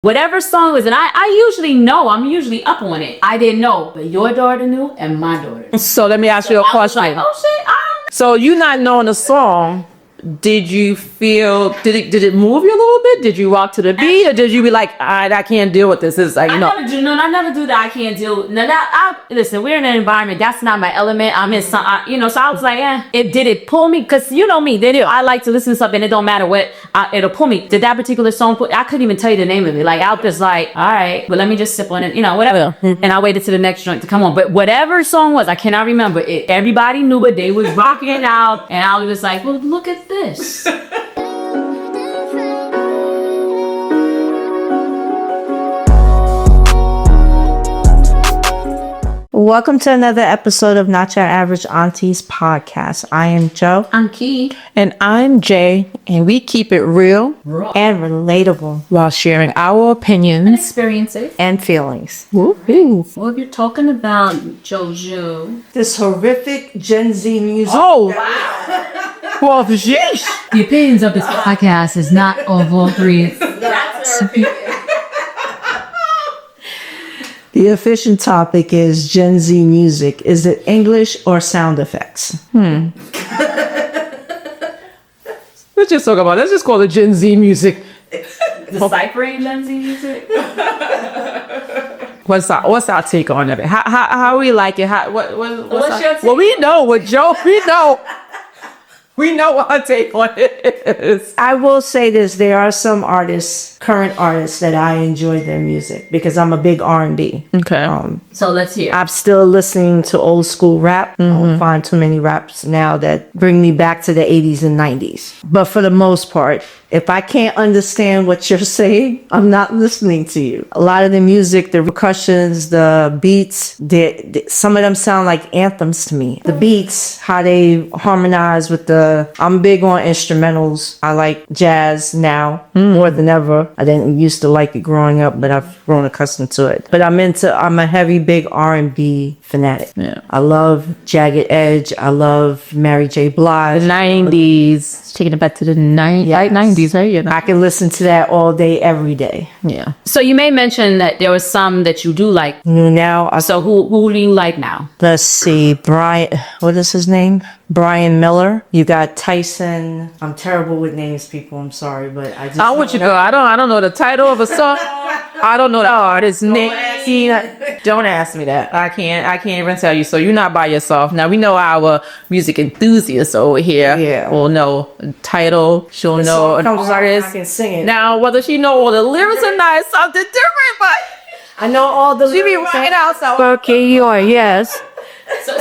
Whatever song was, and I usually know, I'm usually up on it. I didn't know, but your daughter knew and my daughter. So let me ask you a question. I was like, oh shit, I don't. So you not knowing the song, did you feel, did it move you a little bit? Did you rock to the beat, or did you be like, I can't deal with this? It's like, I never do that. I can't deal. Listen, we're in an environment that's not my element. I'm in some, so I was like, did it pull me? Because you know me, I like to listen to something. It don't matter what, it'll pull me. Did that particular song I couldn't even tell you the name of it. Like I was just like, all right, but let me just sip on it, whatever. And I waited till the next joint to come on. But whatever song was, I cannot remember it. Everybody knew it. They was rocking it out, and I was just like, well, look at this. Welcome to another episode of Not Your Average Auntie's podcast. I am Joe. I'm Key. And I'm Jay, and we keep it real and relatable while sharing our opinions, experiences, and feelings. Woo-hoo. Well, if you're talking about JoJo, this horrific Gen Z music. Oh, wow. Well, sheesh. The opinions of this podcast is not appropriate. The official topic is Gen Z music. Is it English or sound effects? Let's just talk about it. Let's just call it Gen Z music. Deciphering Gen Z music? What's our take on it? How we like it? What's your take? Well, we know what Joe, we know what our take on it is. I will say this. There are some artists, current artists, that I enjoy their music because I'm a big R&B. Okay. So let's hear. I'm still listening to old school rap. I don't find too many raps now that bring me back to the 80s and 90s. But for the most part, if I can't understand what you're saying, I'm not listening to you. A lot of the music, the percussions, the beats, some of them sound like anthems to me. The beats, how they harmonize with I'm big on instrumentals. I like jazz now more than ever. I didn't used to like it growing up, but I've grown accustomed to it. But I'm a heavy, big R&B fanatic. Yeah. I love Jagged Edge. I love Mary J. Blige. The 90s. Taking it back to the 90s, right? You know? I can listen to that all day, every day. Yeah. So you may mention that there was some that you do like. Now, So who do you like now? let's see, what is his name? Brian Miller. You got Tyson. I'm terrible with names, people. I'm sorry, but I just. I want you to know, I don't know the title of a song. I don't know the artist's name. Don't ask me that. I can't even tell you. So you're not by yourself. Now we know our music enthusiasts over here. Yeah. Will know the title. She'll know an artist. I can sing it. Now whether she know all the lyrics or not is something different, but I know all the. she be rocking out. So Okay, yes.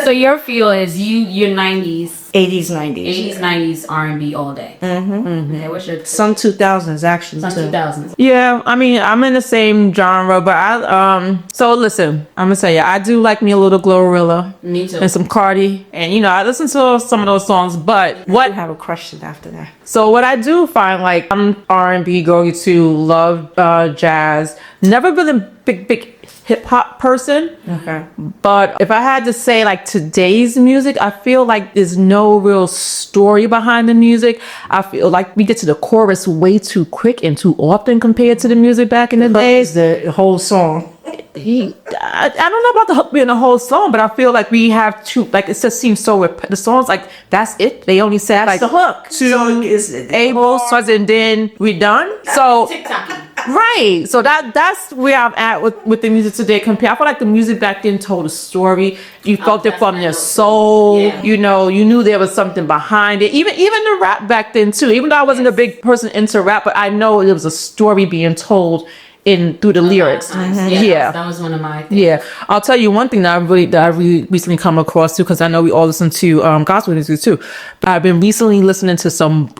So your feel is you're 90s, 80s, 90s. 80s, 90s R&B all day. Okay, what's your Some 2000s actually some too. 2000s? yeah, I mean, I'm in the same genre, but so listen, I'm gonna tell you, I do like me a little Glorilla. Me too. And some Cardi, and I listen to some of those songs, but I have a question after that. So what I do find, like, I'm R&B going to love jazz. Never been a big hip hop person. Okay. But if I had to say, like, today's music, I feel like there's no real story behind the music. I feel like we get to the chorus way too quick and too often compared to the music back in the days. The whole song. I don't know about the hook being the whole song, but I feel like we have to, like, it just seems so the songs, like, that's it. They only said like the hook. two So is it able songs, and then we done. So TikTok. right, so that's where I'm at with the music today. I feel like the music back then told a story. You felt it from your soul. Yeah. You knew there was something behind it. Even the rap back then too. Even though I wasn't a big person into rap, but I know there was a story being told through the lyrics. Yeah. That was one of my things. Yeah, I'll tell you one thing that I really recently come across too, because I know we all listen to gospel music too. But I've been recently listening to some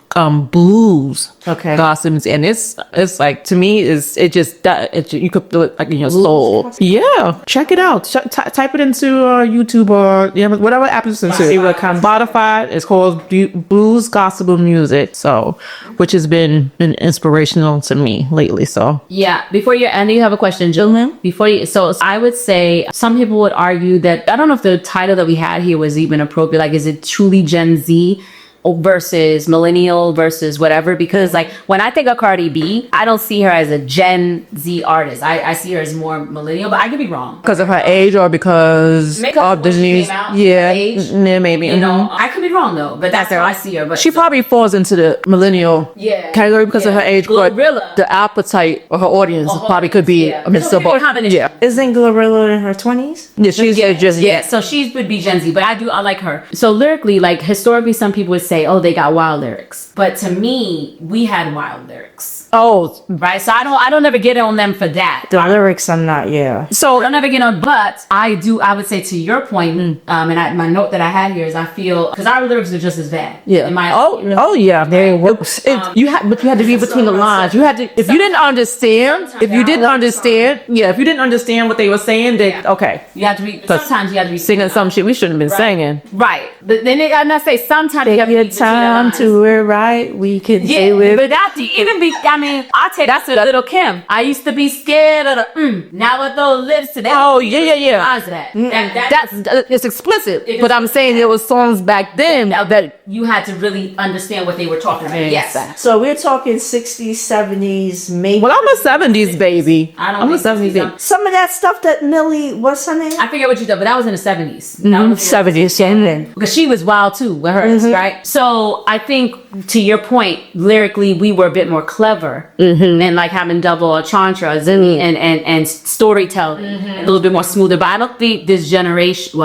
blues gospel music, and it's like, to me, it just you could do it like in your soul. Yeah, check it out. Type it into YouTube or whatever app you listen to. See what comes. Spotify. It's called Blues Gospel Music. So, which has been inspirational to me lately. So Yeah. Before you end, you have a question, Jill. So I would say some people would argue that, I don't know if the title that we had here was even appropriate. Like, is it truly Gen Z? versus millennial versus whatever, because like when I think of Cardi B, I don't see her as a Gen Z artist. I see her as more millennial, but I could be wrong. Because of her age or because of the news? Yeah, maybe. You know, I could be wrong though, but that's how I see her. But she probably falls into the millennial category because of her age, but the appetite of her audience probably could be a mix of both. Yeah. Isn't Glorilla in her 20s? Yeah, she's just so she would be Gen Z, but I like her. So lyrically, like historically, some people would say, oh, they got wild lyrics, but to me, we had wild lyrics. Oh, right. So I don't ever get on them for that. The lyrics, I'm not. Yeah. So I'll never get on, but I do. I would say to your point, and my note that I had here is I feel because our lyrics are just as bad. Yeah. In my yeah. But you had to read between the lines. You had to. If you didn't understand, if you didn't understand what they were saying, then okay. You have to be. Sometimes you have to be singing some shit we shouldn't have been singing. Right. But then I'm not saying sometimes they have your time to wear right. We could say with. But that even be. I mean, I take that's a little Kim. I used to be scared of the now I throw lips to that. Oh yeah. That's it's explicit. But I'm saying there was songs back then that you had to really understand what they were talking about. Yes. So we're talking 60s, 70s, maybe. Well, I'm a 70s baby. I'm a 70s baby. Some of that stuff that Millie, what's her name? I forget what you did, but that was in the 70s. 70s, yeah. Because she was wild too with hers, right? So I think to your point, lyrically, we were a bit more clever and like having double entendres and storytelling a little bit more smoother. But I don't think this generation,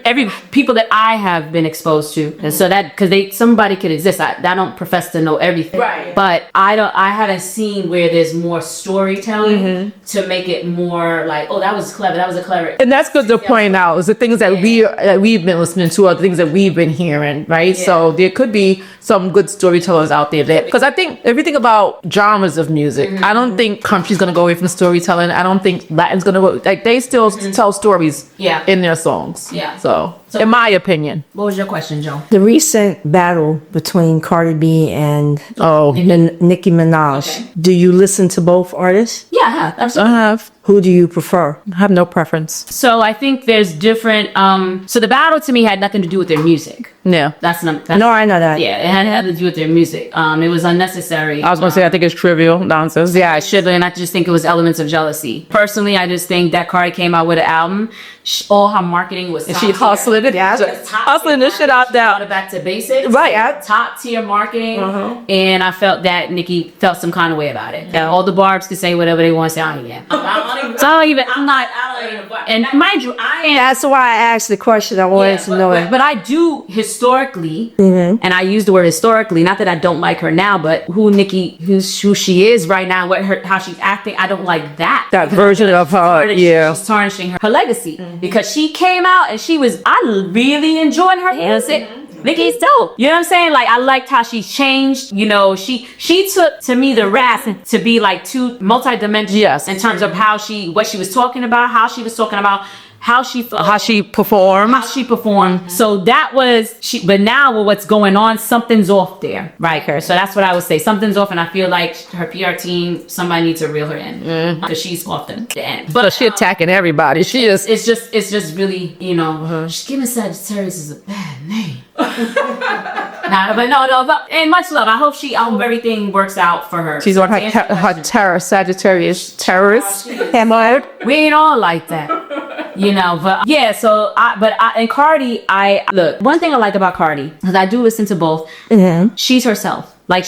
every people that I have been exposed to, and so that because somebody could exist. I don't profess to know everything, right? But I haven't seen where there's more storytelling to make it more like, oh, that was clever. That was a clever. And that's good to point out is the things that we've been listening to are the things that we've been hearing, right? Yeah. So there could be some good storytellers out there because I think everything about genres of music. I don't think country's gonna go away from storytelling. I don't think Latin's gonna go. Like they still tell stories in their songs. Yeah. So in my opinion. What was your question, Joe? The recent battle between Cardi B and Nicki Minaj. Okay. Do you listen to both artists? Yeah, I have. Absolutely. I have. Who do you prefer? I have no preference. So I think there's different. So the battle to me had nothing to do with their music. Yeah. That's no, I know that. Yeah, it had to do with their music. It was unnecessary. I was gonna say I think it's trivial nonsense. Yeah, it should, and I just think it was elements of jealousy. Personally, I just think that Cardi came out with an album. All her marketing was. And she hustling it. Yeah, hustling this shit out there. Back to basics. Right. Top tier marketing. And I felt that Nicki felt some kind of way about it. Yeah. All the barbs could say whatever they want to say. I don't even. And mind you, that's why I asked the question. I wanted to know. But I do historically, and I use the word historically. Not that I don't like her now, but who she is right now, how she's acting. I don't like that version of her. Yeah, she's tarnishing her legacy because she came out and I really enjoyed her. That's it. Nicki's dope. You know what I'm saying? Like I liked how she changed. You know, she took to me the rap to be like two multi-dimensional. Yes. In terms of what she was talking about, how she was talking about. How she performed. So that was but now with what's going on, something's off there, right? So that's what I would say. Something's off, and I feel like her PR team, somebody needs to reel her in because she's off the end. But she attacking everybody. She is. It's just really, she's giving Sagittarius is a bad name. But and much love. I hope everything works out for her. She's on her Sagittarius terrorist. We ain't all like that. But yeah, so and Cardi, look, one thing I like about Cardi, because I do listen to both, she's herself. Like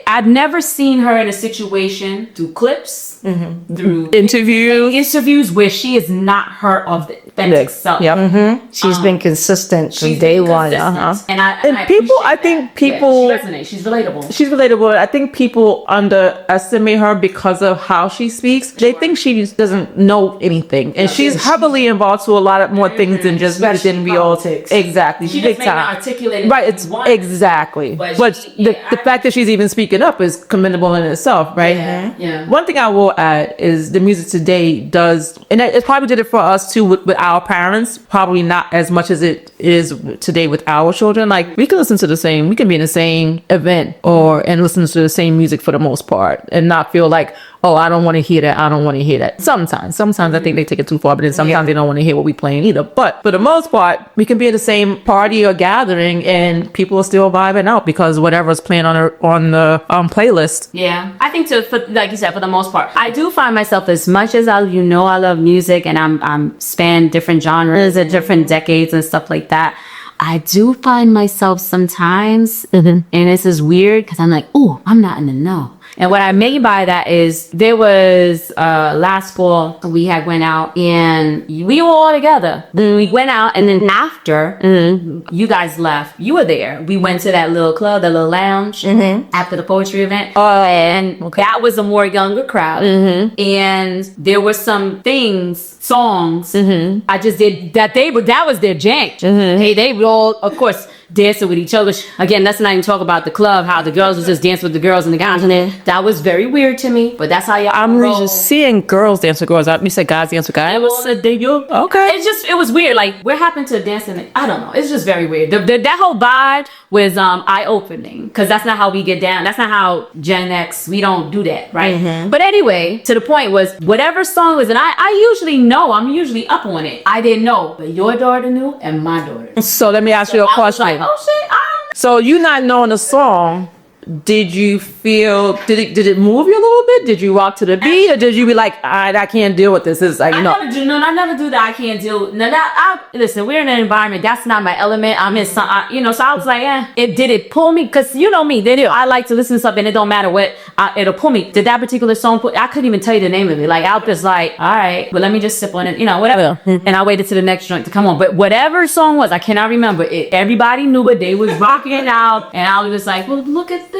I've never seen her in a situation through clips, through interviews where she is not her authentic self. Yep. She's been consistent from day one. And people, I think people. She resonates. She's relatable. She's relatable. I think people underestimate her because of how she speaks. They think she just doesn't know anything, and she's heavily involved to a lot of more things than just within politics. Exactly. She big just time. Articulated right. It's exactly. But the fact that she's even speaking up is commendable in itself, right? Yeah. One thing I will thought at is the music today does, and it probably did it for us too with our parents, probably not as much as it is today with our children. Like we can listen to we can be in the same event and listen to the same music for the most part and not feel like, oh, I don't want to hear that. I don't want to hear that. Sometimes I think they take it too far, but then sometimes they don't want to hear what we playing either. But for the most part, we can be at the same party or gathering and people are still vibing out because whatever's playing on the playlist. Yeah, I think like you said, for the most part, I do find myself, as much as I love music and I'm span different genres and different decades and stuff like that. I do find myself sometimes, and this is weird because I'm like, oh, I'm not in the know. And what I mean by that is there was last fall we had went out and we were all together. Then we went out and then after you guys left, you were there. We went to that little club, that little lounge after the poetry event. And that was a more younger crowd. And there were some songs I just did that was their jank. Hey, they were all, of course, dancing with each other. Again, let's not even talk about the club, how the girls was just dancing with the girls and the guys in there. That was very weird to me, but that's how y'all I'm roll. just seeing girls dance with girls. You said guys dance with guys. Okay. It was weird. Like, what happened to dancing? I don't know. It's just very weird. That whole vibe was eye-opening because that's not how we get down. That's not how Gen X, we don't do that, right? But anyway, to the point was whatever song was, and I usually know, I'm usually up on it. I didn't know, but your daughter knew and my daughter. So let me ask you a question. I was like, oh shit, So you not knowing the song, did you feel, did it move you a little bit? Did you rock to the beat, or did you be like, all right, I can't deal with this? It's like, I never do that. I can't deal. Listen, we're in an environment that's not my element. I'm in some, so I was like, did it pull me? Because you know me, I like to listen to something. It don't matter what, it'll pull me. Did that particular song I couldn't even tell you the name of it. Like I was just like, all right, but let me just sip on it, whatever. And I waited to the next joint to come on. But whatever song was, I cannot remember it. Everybody knew what they was rocking it out, and I was just like, well, look at this.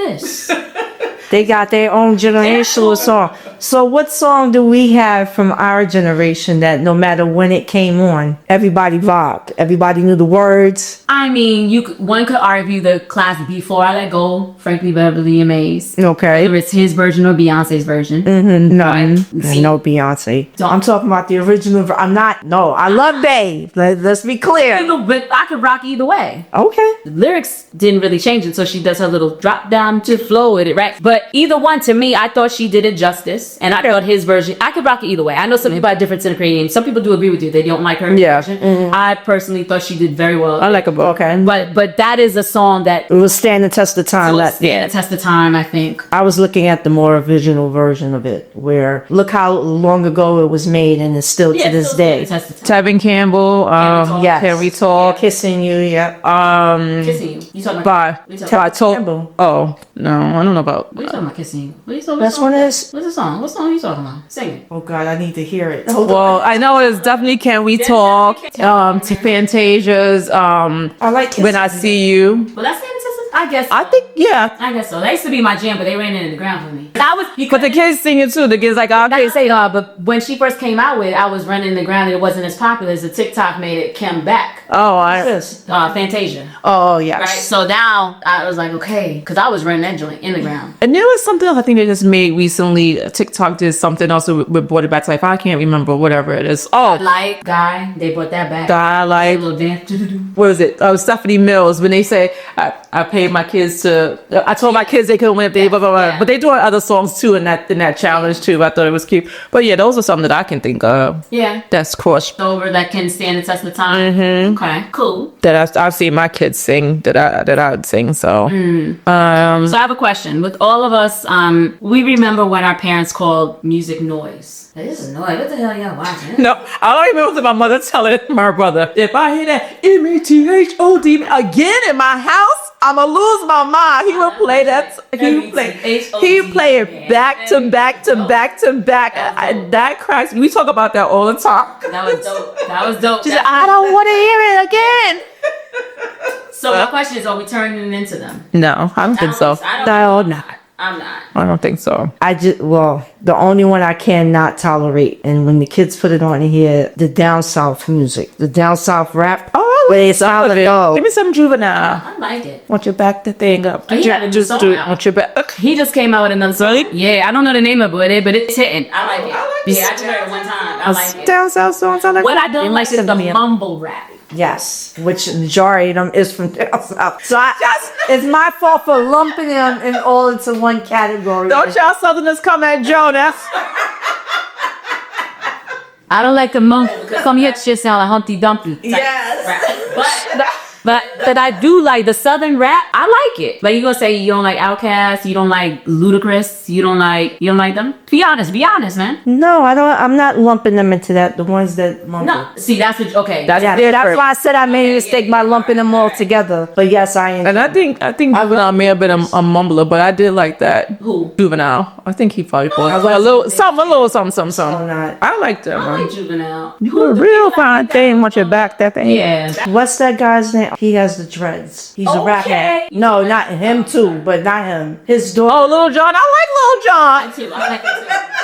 They got their own generational song. So what song do we have from our generation that no matter when it came on, everybody vibed, everybody knew the words? I mean, one could argue the class Before I Let Go, Frankly Beverly and Maze. Okay. Whether it's his version or Beyonce's version. No Beyonce. I'm talking about the original. I love Babe. Let's be clear. But I could rock either way. Okay. The lyrics didn't really change until she does her little drop down to flow with it, right? But either one, to me, I thought she did it justice. And I thought his version, I could rock it either way. I know some people have different opinions. Some people do agree with you. They don't like her version. I personally thought she did very well. I like her book. Okay. But that is a song that it will stand the test of time. The test of time, I think. I was looking at the more original version of it, where look how long ago it was made, and it's still to this day. Tevin Campbell, Can We Talk? Kissing You, Kissing You. You talking about? Campbell. Oh no, I don't know about. What are you talking about? Kissing You. What are you talking about? That's what it is. What's the song? What song are you talking about? Sing it. Oh God, I need to hear it. Well, I know it's definitely Can We Talk? To Fantasia's. I like Kissing When I See You. Well, that's the I guess. I think, I guess so. They used to be my jam, but they ran into the ground for me. But the kids sing it too. The kids like, I can't say but when she first came out with it, I was running the ground and it wasn't as popular as the TikTok made it come back. Fantasia. Oh, yeah. Right? So now I was like, okay, because I was running that joint in the ground. And there was something else I think they just made recently. TikTok did something else that brought it back to life. I can't remember whatever it is. Like Guy, they brought that back. Guy, like, little dance. what was it? Stephanie Mills, when they say, I paid my kids I told my kids they couldn't win if they blah, blah, blah. But they doing other songs too in that challenge too. I thought it was cute. But yeah, those are some that I can think of. Yeah. That's crossed over that can stand the test of time. Okay, cool. That I've seen my kids sing that I would sing. So so I have a question. With all of us, we remember what our parents called music noise. This is noise. What the hell y'all watching? No, I don't remember my mother telling my brother, if I hear that METHOD again in my house, I'ma lose my mind. He would play that. He play it back to back to back to back. That cracks me. We talk about that all the time. That was dope. She said, I don't want to hear it again. So my question is, are we turning it into them? No, I don't think so. No, not. I'm not. I don't think so. The only one I cannot tolerate, and when the kids put it on here, the down south music, the down south rap. Oh, I But it sounds like, Give me some Juvenile. I like it. Want you back the thing up? He had a new song out. Want you back? He just came out with another song. Really? Yeah, I don't know the name of it, but it's hitting. I like it. Yeah, I just heard it one time. I like it. Down south songs. I like. What I don't like is the me. mumble rap. yes, which the majority of them is from down south. So it's my fault for lumping them in all into one category. Don't y'all Southerners come at Jonas. I don't like the mumble. Some hits just sound like Humpty Dumpty. Yes. But I do like the Southern rap. I like it. Like you gonna say you don't like Outkast, you don't like Ludacris, you don't like them. Be honest, man. No, I don't. I'm not lumping them into that. The ones that mumble. No, see that's what. Okay, That's why I said I made a mistake by lumping them all together. But yes, I am. And I think Juvenile may have been a mumbler, but I did like that. Who? Juvenile. I think he probably played I a little was- something. I'm not. I liked that I like one. Juvenile. You do a real fine thing. Want your back that thing. Yeah. What's that guy's name? He has the dreads. He's a rapper. Okay. No, not him too, but not him. His daughter. Oh, Little John. I like Little John. I like it too.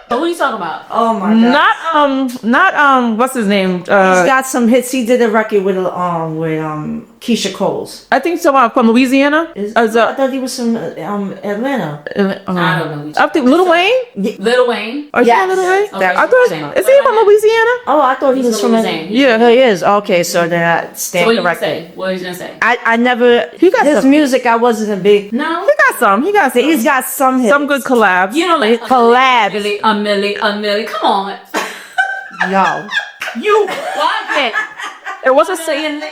But who you talking about? Oh my god. Not what's his name? He's got some hits. He did a record with Keisha Cole's. I think someone from Louisiana. I thought he was from Atlanta. I don't know. I think Lil Wayne. Lil Wayne. Are you Yes. Lil Wayne? Okay. I thought is he from Louisiana? Oh, I thought he was from Louisiana. Yeah, he is. Okay, so then I So stand what you gonna corrected. say? What are you gonna say? I never. He got his some- music. I wasn't a big. No. He got some. He's got some hits. some good collabs. You don't like Collabs. A milli. Come on. Yo. You like it. It wasn't saying.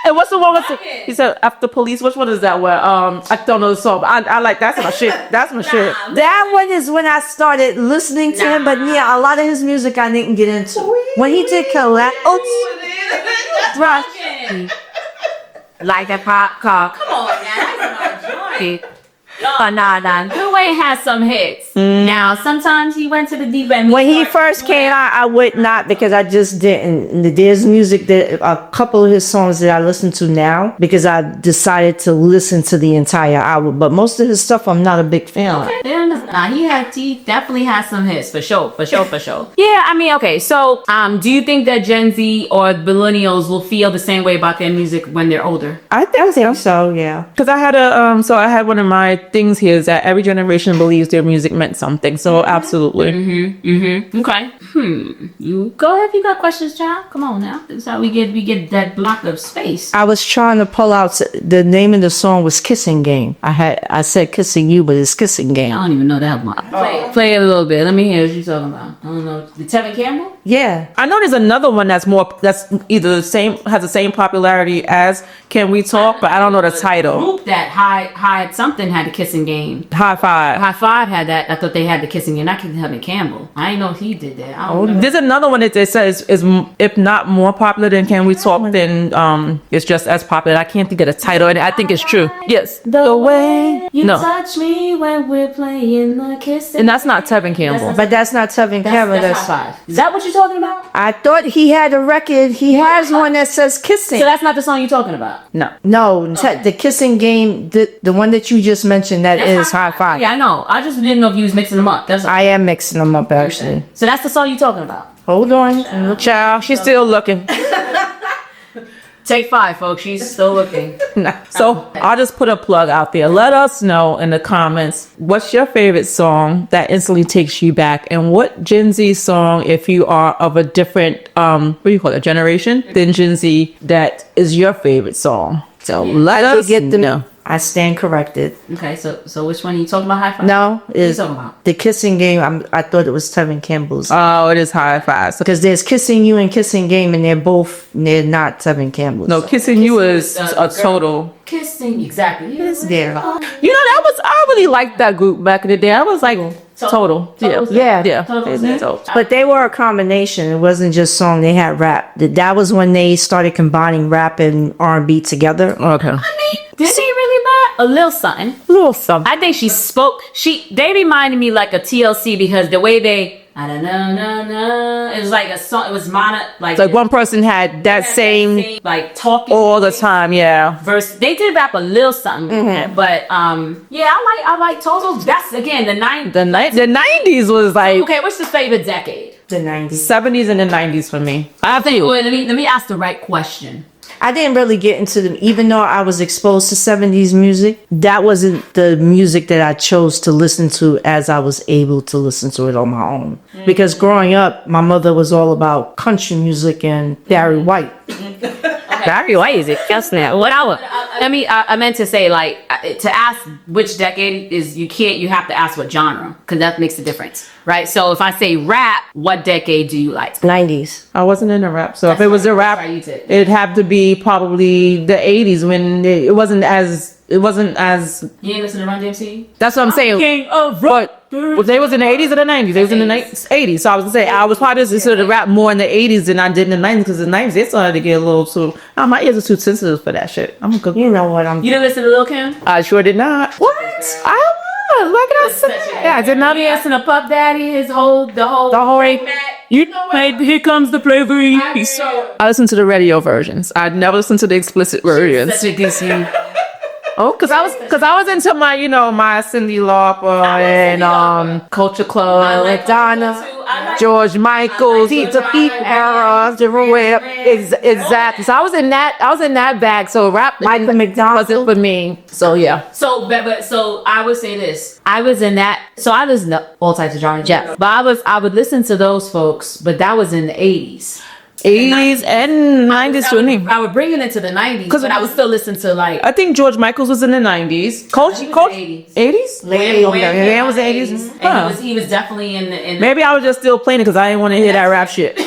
And what's the one with the, he said after police? Which one is that? Where I don't know the song. But I like that's my shit. That's my shit. That one is when I started listening to him, but yeah, a lot of his music I didn't get into. When he did collab, Like that pop car. Come on, man. That's my joint. Lil Wayne has some hits. Now, sometimes he went to the deep end. when he first came out, I would not because I just didn't. There's music that a couple of his songs that I listen to now because I decided to listen to the entire album. But most of his stuff, I'm not a big fan of. Nah, he definitely has some hits for sure. Yeah, I mean, okay. So, do you think that Gen Z or millennials will feel the same way about their music when they're older? I think So yeah. because I had I had one of my things here is that every generation believes their music meant something. So absolutely. Okay. You go ahead if you got questions, child. Come on now. This is how we get that block of space. I was trying to pull out the name of the song was Kissing Game. I said Kissing You, but it's Kissing Game. I don't even know that one. Play it a little bit. Let me hear what you're talking about. I don't know. The Tevin Campbell? Yeah. I know there's another one that's either the same has the same popularity as Can We Talk, but I don't know the title. Group that high something had the kissing game. High Five. High Five had that. I thought they had the kissing game. Not Tevin Campbell. I didn't know if he did that. I don't know. There's another one that they says is if not more popular than Can We Talk, then it's just as popular. I can't think of the title, and I think it's true. Yes, the way You touch me when we're playing the kissing. and that's not Tevin Campbell. But that's not Tevin Campbell. That's High Five. Is that what you're talking about? I thought he had a record. He has one that says Kissing. So that's not the song you're talking about. No, No, the Kissing Game, the one that you just mentioned, that is High Five. Yeah, I know. I just didn't know if you was mixing them up. That's all. I am mixing them up actually. So that's the song you're talking about. Hold on. child, she's still looking. Take 5, folks. She's still looking. So I'll just put a plug out there. Let us know in the comments what's your favorite song that instantly takes you back, and what Gen Z song, if you are of a different what do you call it, generation than Gen Z, that is your favorite song. So let us know. I stand corrected. Okay, so which one are you talking about? High Five? No, What are you is talking about? the Kissing Game. I thought it was Tevin Campbell's Oh, it is High Five. So, because there's Kissing You and Kissing Game, and they're not Tevin Campbell's. no, Kissing You is a total. Kissing, exactly. Yes, there. You know, I really liked that group back in the day. I was like total. Yeah. Total. But they were a combination. It wasn't just song. They had rap. That was when they started combining rap and R&B together. Okay. Did she really bad? A little something. Little something. I think she spoke. They reminded me like a TLC because the way they, I don't know, no. It was like a song. It was like One person had that same like talking all the time. Yeah. verse. They did rap a little something, but yeah, I like Total. That's again the 90s. The 90s was like Okay, what's your favorite decade? The 90s. 70s and the 90s for me. I have to. Wait, let me ask the right question. I didn't really get into them, even though I was exposed to 70s music. That wasn't the music that I chose to listen to as I was able to listen to it on my own. Because growing up, my mother was all about country music and Barry White. Barry White is it? Just now. What I meant to say, like, to ask which decade is you have to ask what genre, because that makes a difference, right? So if I say rap, what decade do you like? 90s. I wasn't in a rap, so if it was a rap, it'd have to be probably the 80s when it wasn't as. You didn't listen to Run DMC? That's what I'm saying. King of rap. But they was in the 80s or the 90s. They was in the 80s. So I was gonna say I was probably listening to the rap more in the 80s than I did in the 90s, because the 90s they started to get a little too. My ears are too sensitive for that shit. You know what I'm. You didn't listen to Lil Kim? I sure did not. What? I was. What can I say? Yeah, I did not listen to Puff Daddy. The whole. You know, here comes the slavery. I listened to the radio versions. I never listened to the explicit versions. Oh, cause I was into my, my Cyndi Lauper and Culture Club, Madonna, George Michael, the Pete era, different way. Exactly. So I was in that bag. So rap, Michael McDonald wasn't for me. So yeah. So I would say this. I was in that. So I listen to all types of genres. Yeah. But I would listen to those folks. But that was in the 80s. 80s and 90s to me. I would bring it into the 90s, but I would still listen to like. I think George Michaels was in the 90s. Coach 80s? Wayne was 80s. And he was definitely in the. Maybe I was just still playing it because I didn't want to hear that rap shit.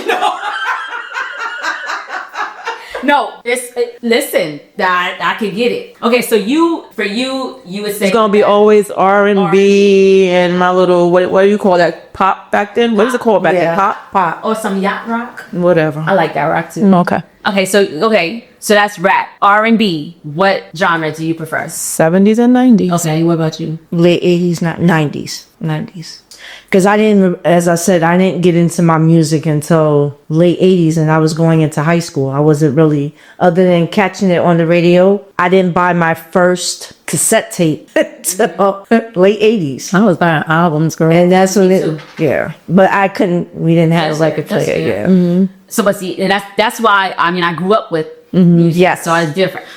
No, listen, I could get it. Okay, so you would say it's gonna be always R&B and my little what do you call that, pop back then? What is it called back then? Pop or some yacht rock. Whatever. I like that rock too. Okay, so that's rap. R&B. What genre do you prefer? 70s and 90s. Okay, what about you? Late 80s, not 90s. Because as I said, I didn't get into my music until late 80s, and I was going into high school. I wasn't really, other than catching it on the radio, I didn't buy my first cassette tape until late 80s. I was buying albums, girl. And that's when but we didn't have like a player, Mm-hmm. So, but see, and that's why, I grew up with music, yes. So it's different.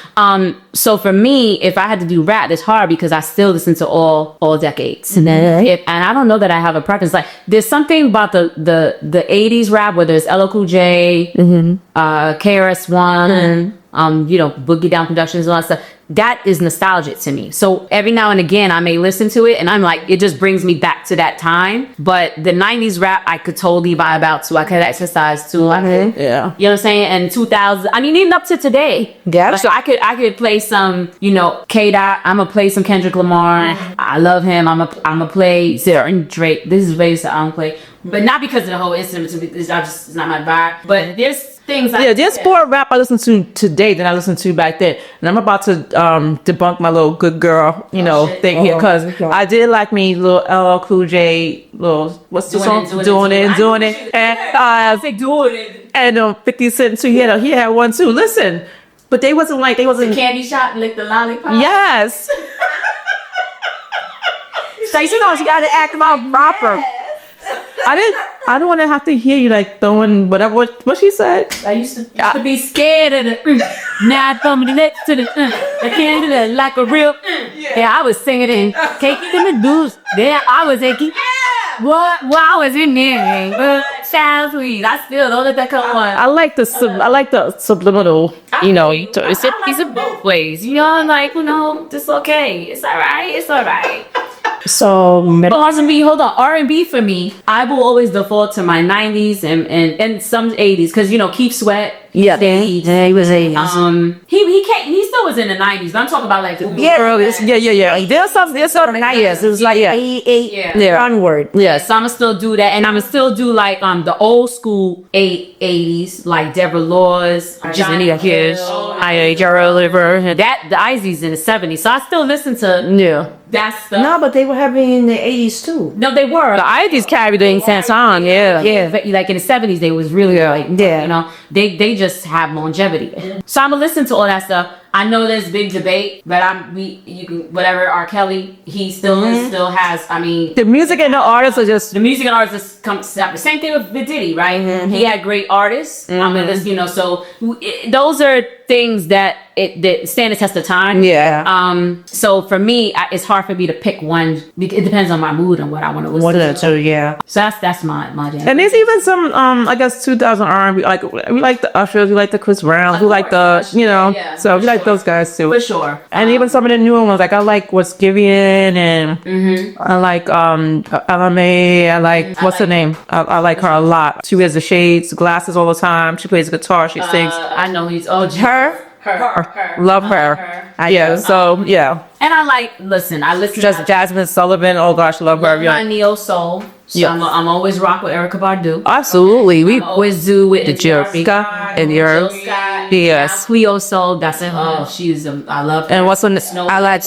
So for me, if I had to do rap, it's hard because I still listen to all decades. And I don't know that I have a preference. Like, there's something about the 80s rap, whether it's LL Cool J, KRS-One, Boogie Down Productions, and all that stuff. That is nostalgic to me. So every now and again, I may listen to it, and I'm like, it just brings me back to that time. But the 90s rap, I could totally vibe out to. I could exercise to. Yeah. You know what I'm saying? And 2000, even up to today. Yeah. So I could play some, K-Dot. I'm gonna play some Kendrick Lamar. I love him. I'm gonna play certain Drake. This is ways that I don't play. But not because of the whole instrument. It's not my vibe. But there's things. There's more rap I listen to today than I listened to back then. And I'm about to debunk my little good girl, thing here, because I did like me little LL Cool J, little what's the song? Doing it, and 50 Cent too. He had one too. Listen, but they wasn't. The candy shop and lick the lollipop. Yes. So you gotta act about proper. I don't want to have to hear you like throwing whatever what she said. I used to be scared of the now I throw me next to the I can't do that like a real Yeah, I was singing in Cake in the Deuce. There I was thinking what I was in there. Child sweet. I still don't let that come on. I like the subliminal, It's both ways. It's okay. It's alright. So Hold on. R&B for me, I will always default to my 90s and some 80s because Keith Sweat. Yeah, he was 80s. He still was in the 90s, but I'm talking about like There's some 90s. It was like 88 onward. Yeah, so I'ma still do that, and I'ma still do like the old school 80s, like Deborah Laws, Janita Kish, Oliver. That the Izies in the 70s. So I still listen to that stuff. No, but they were heavy in the 80s too. No, they were. The Izies carried the intense on, yeah. Like in the 70s, they was really like, they just have longevity. So I'm gonna listen to all that stuff. I know there's big debate, but you can whatever R. Kelly, he still has. I mean, The music and the artists are just the music and artists come separate. Same thing with Diddy, right? He had great artists. I mean, this, so those are things that stand the test of time. Yeah. So for me, it's hard for me to pick one. It depends on my mood and what I want to listen to. So yeah. So that's my jam. And there's even some I guess 2000 R&B, like we like the Ushers, we like the Chris Browns, we like the so we like those guys too. For sure. And even some of the newer ones, like I like What's Givian, and I like LMA, I like what's her name? I like her a lot. She wears the shades, glasses all the time. She plays guitar, she sings. I know he's Her. Love her. Yeah. So yeah. And I listen Just Jasmine Sullivan. Oh gosh, love her. my Yeah. neo soul. So Yeah. I'm always rock with Erykah Badu. Absolutely. We Always do with the Jerica and Jill your Scott. yes. Cleo Soul. That's it. Oh, I love her. And what's on I like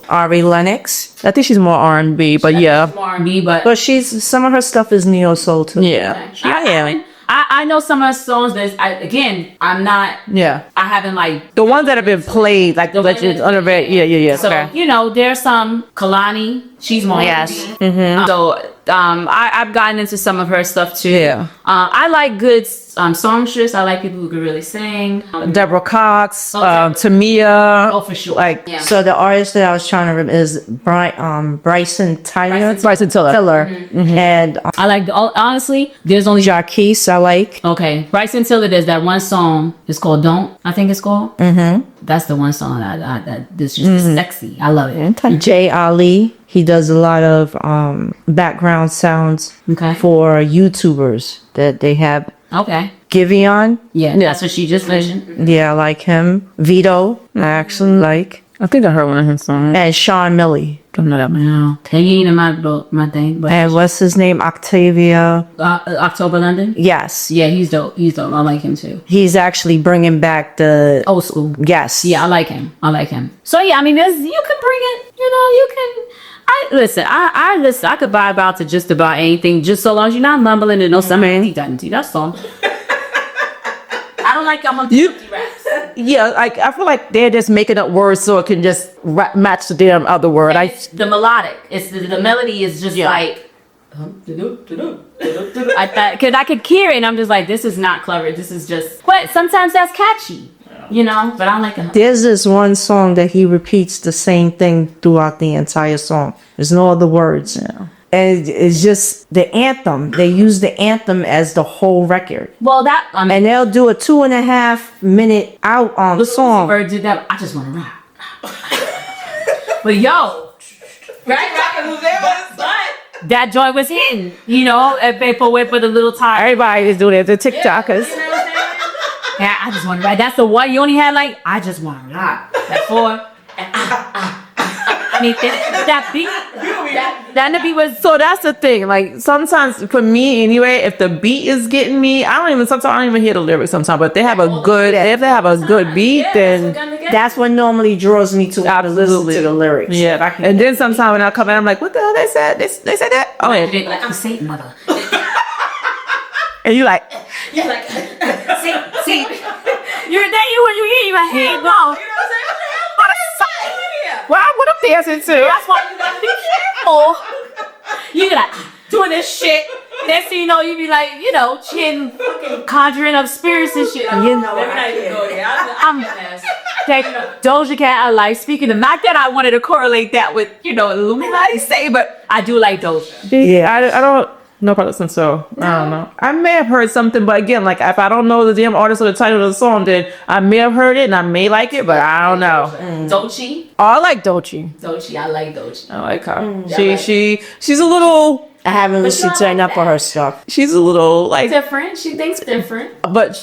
Ari Lennox. I think she's more R&B, but yeah. more R&B, but But some of her stuff is neo soul too. Yeah. I am. I know some of her songs, but I'm not. Yeah. I haven't like. The ones that have been played, like the legends under yeah. So Okay. there's some Kalani. She's more. Yes. So I've gotten into some of her stuff too. Yeah. I like good songstress. I like people who can really sing. Deborah Cox, Okay. Tamia. Oh, for sure. Like Yeah. So the artist that I was trying to remember is Bryson Tyler. Bryson Tiller. And I like honestly. There's only Jarquise I like. okay. Bryson Tiller. There's that one song. It's called "Don't." I think it's called. That's the one song that this just sexy. I love it. Jay Ali. He does a lot of background sounds Okay. for YouTubers that they have. Okay. Giveon. Yeah, that's what she just mentioned. Yeah, I like him. Vito. I actually like. I think I heard one of his songs. And Sean Millie. Don't know that man. No, he ain't in my thing. But And what's his name? Octavia. October London. Yes. Yeah, he's dope. He's dope. I like him too. He's actually bringing back the Old school. Yes. Yeah, I like him. So yeah, I mean, you can bring it. You can. I listen. I could vibe out to just about anything, just so long as you're not mumbling and no summer anything. That's all. I don't like I'm on raps. Yeah, like I feel like they're just making up words so it can just match the damn other word. The melodic. It's the melody is just like. Because I could hear it and I'm just like, this is not clever. This is just. But sometimes that's catchy, But I like it. There's this one song that he repeats the same thing throughout the entire song. There's no other words. Yeah. And it's just the anthem. They use the anthem as the whole record. Well, And they'll do a 2.5 minute out on the song. Bird did that. I just want to rap. But yo, that joint was hitting. If people wait for the little time. Everybody is doing it. The TikTokers. You know what I'm saying? Yeah, I just want to rap. That's the one you only had like. I just want to rap. That 4 and I mean, that beat. That beat was. So that's the thing. Like sometimes for me anyway, if the beat is getting me, I don't even hear the lyrics sometimes. But if they have a good beat, then That's what normally draws me to listen to the lyrics. yeah. And then sometimes when I come in, I'm like, what the hell they said? They said that? Oh, yeah. Like I'm Satan, mother. And you like, You're like Satan. You're there. You hear my head go. what I'm dancing to? That's why you gotta be careful. You like doing this shit. Next thing you know, you be like, chin fucking conjuring up spirits and shit. I'm Doja Cat. I like speaking of not that I wanted to correlate that with Illuminati say, but I do like Doja. Yeah, I don't know about listen, so I don't know. I may have heard something, but again, like if I don't know the damn artist or the title of the song, then I may have heard it and I may like it, but I don't know. Dochi. Oh, I like Dochi. I like Dochi. I like her. She's a little. I haven't listened to enough of her stuff. She's a little like Different. She thinks different. but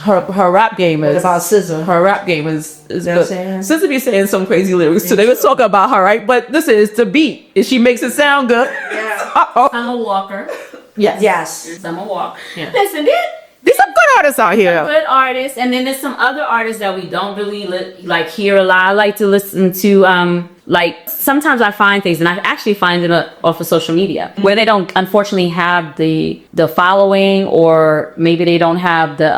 her rap game is About SZA. her rap game is what I'm good. saying? SZA be saying some crazy lyrics too. They was talking about her, right? But this is the beat. If she makes it sound good. Yeah. I'm a walker. Yes. I'm a walk. Yeah. Listen, There's some good artists out here. good artists, and then there's some other artists that we don't really hear a lot. I like to listen to like sometimes I find things, and I actually find it off of social media where they don't unfortunately have the following, or maybe they don't have the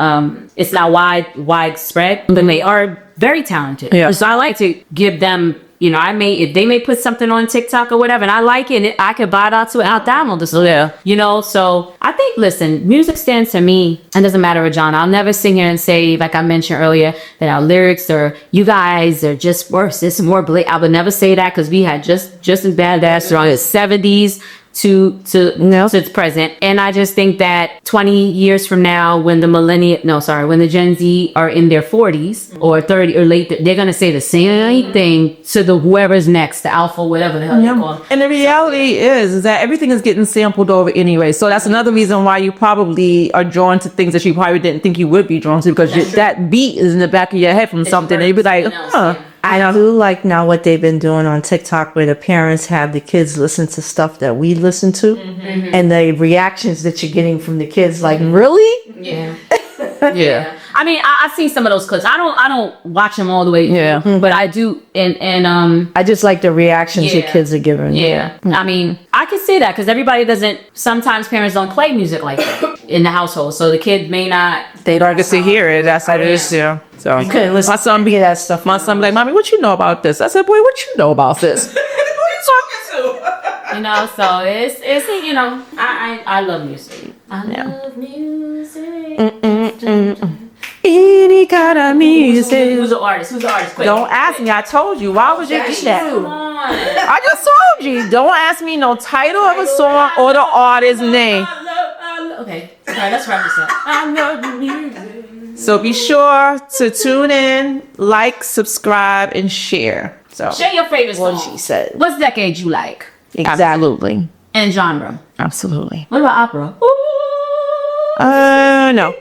it's not widespread, but they are very talented. Yeah. So I like to give them, you know, if they may put something on TikTok or whatever, and I like it, I could buy it out to it, I'll download the song. Yeah. You know, so I think, listen, music stands to me, and doesn't matter what genre. I'll never sit here and say, like I mentioned earlier, that our lyrics or you guys are just worse. It's more I would never say that, because we had just as bad as from the 70s to present. And I just think that 20 years from now, when the Gen Z are in their 40s or 30 or late, they're gonna say the same thing to the whoever's next, the alpha, whatever the hell they call them. And the reality is that everything is getting sampled over anyway. So that's another reason why you probably are drawn to things that you probably didn't think you would be drawn to, because that beat is in the back of your head from something, and you'd be like, huh. I do like now what they've been doing on TikTok, where the parents have the kids listen to stuff that we listen to, and the reactions that you're getting from the kids, like, really? Yeah. Yeah. I mean, I've seen some of those clips. I don't watch them all the way. Yeah. But I do, and I just like the reactions your kids are giving. Yeah. I mean, I can see that, because everybody doesn't. Sometimes parents don't play music like that in the household, so the kid may not. They don't get to hear it. That's how it is. Yeah. So Okay, listen, my son be that stuff. My son be like, "Mommy, what you know about this?" I said, "Boy, what you know about this?" Who you talking to? You know, so it's you know, I love music. I love music. Any kind of music. Who's the artist? Quick. Don't ask me. I told you. Why would you do that? Come on. I just told you. Don't ask me no title of a song or the artist's name. Okay, all right, let's wrap this up. I love music. So be sure to tune in, like, subscribe, and share. So Share your favorite song. what she said. What's decade you like? absolutely, And genre. absolutely. What about opera? No.